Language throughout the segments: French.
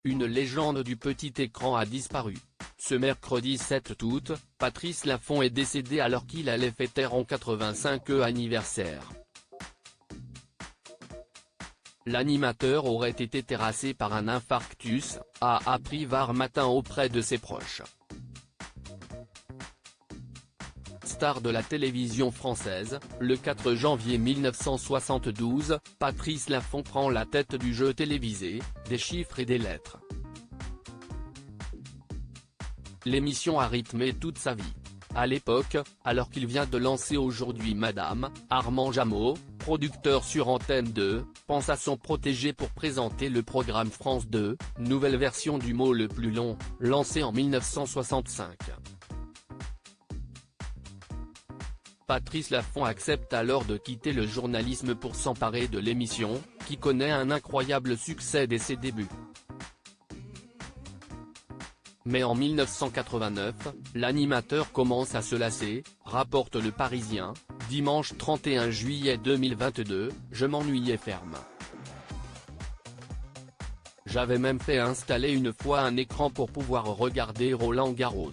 une légende du petit écran a disparu. Ce mercredi 7 août, Patrice Laffont est décédé alors qu'il allait fêter son 85e anniversaire. L'animateur aurait été terrassé par un infarctus, a appris Var Matin auprès de ses proches. Star de la télévision française, le 4 janvier 1972, Patrice Laffont prend la tête du jeu télévisé, des chiffres et des lettres. L'émission a rythmé toute sa vie. À l'époque, alors qu'il vient de lancer Aujourd'hui Madame, Armand Jameau, producteur sur Antenne 2, pense à son protégé pour présenter le programme France 2, nouvelle version du mot le plus long, lancé en 1965. Patrice Laffont accepte alors de quitter le journalisme pour s'emparer de l'émission, qui connaît un incroyable succès dès ses débuts. Mais en 1989, l'animateur commence à se lasser, rapporte Le Parisien, dimanche 31 juillet 2022, je m'ennuyais ferme. J'avais même fait installer une fois un écran pour pouvoir regarder Roland-Garros.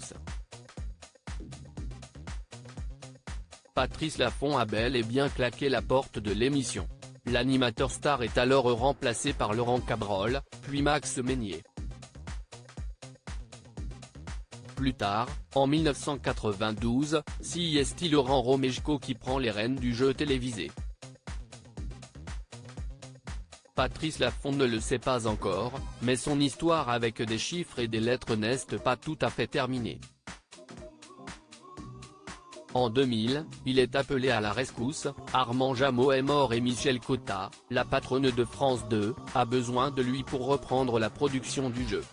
Patrice Laffont a bel et bien claqué la porte de l'émission. L'animateur star est alors remplacé par Laurent Cabrol, puis Max Meignier. Plus tard, en 1992, c'est Laurent Romejko qui prend les rênes du jeu télévisé. Patrice Laffont ne le sait pas encore, mais son histoire avec des chiffres et des lettres n'est pas tout à fait terminée. En 2000, il est appelé à la rescousse, Armand Jameau est mort et Michel Cotta, la patronne de France 2, a besoin de lui pour reprendre la production du jeu.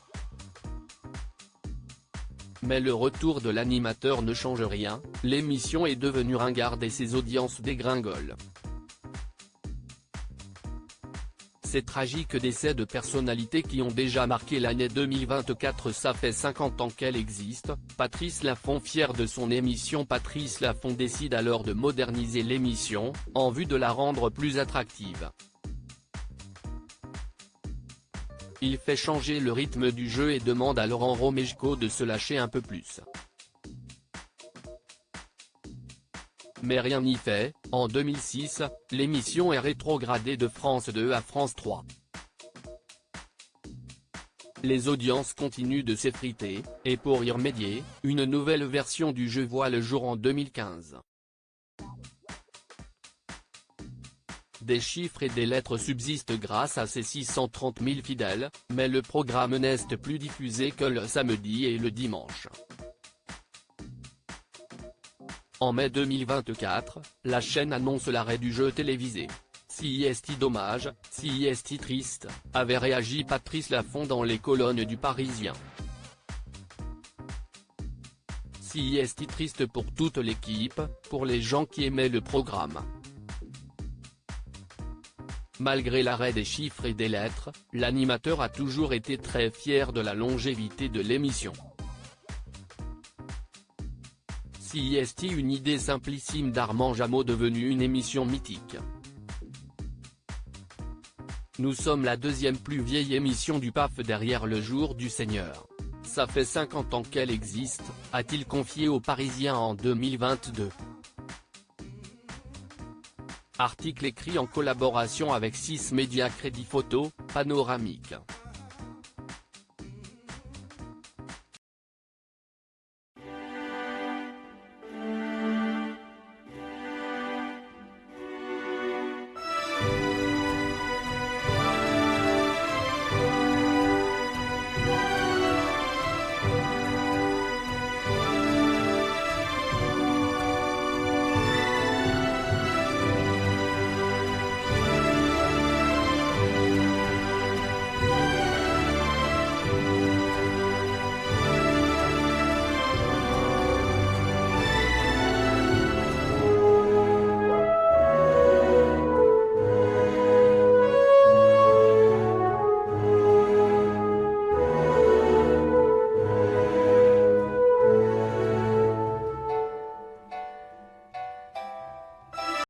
Mais le retour de l'animateur ne change rien, l'émission est devenue ringarde et ses audiences dégringolent. Ces tragiques décès de personnalités qui ont déjà marqué l'année 2024. Ça fait 50 ans qu'elle existe. Patrice Laffont, fier de son émission. Patrice Laffont décide alors de moderniser l'émission, en vue de la rendre plus attractive. Il fait changer le rythme du jeu et demande à Laurent Romejko de se lâcher un peu plus. Mais rien n'y fait, en 2006, l'émission est rétrogradée de France 2 à France 3. Les audiences continuent de s'effriter, et pour y remédier, une nouvelle version du jeu voit le jour en 2015. Des chiffres et des lettres subsistent grâce à ses 630 000 fidèles, mais le programme n'est plus diffusé que le samedi et le dimanche. En mai 2024, la chaîne annonce l'arrêt du jeu télévisé. Si est dommage, si est triste, avait réagi Patrice Laffont dans les colonnes du Parisien. Si est triste pour toute l'équipe, pour les gens qui aimaient le programme. Malgré l'arrêt des chiffres et des lettres, l'animateur a toujours été très fier de la longévité de l'émission. Si est une idée simplissime d'Armand Jameau devenue une émission mythique. Nous sommes la deuxième plus vieille émission du PAF derrière Le Jour du Seigneur. Ça fait 50 ans qu'elle existe, a-t-il confié au Parisien en 2022. Article écrit en collaboration avec 6 médias Crédit Photo, Panoramique.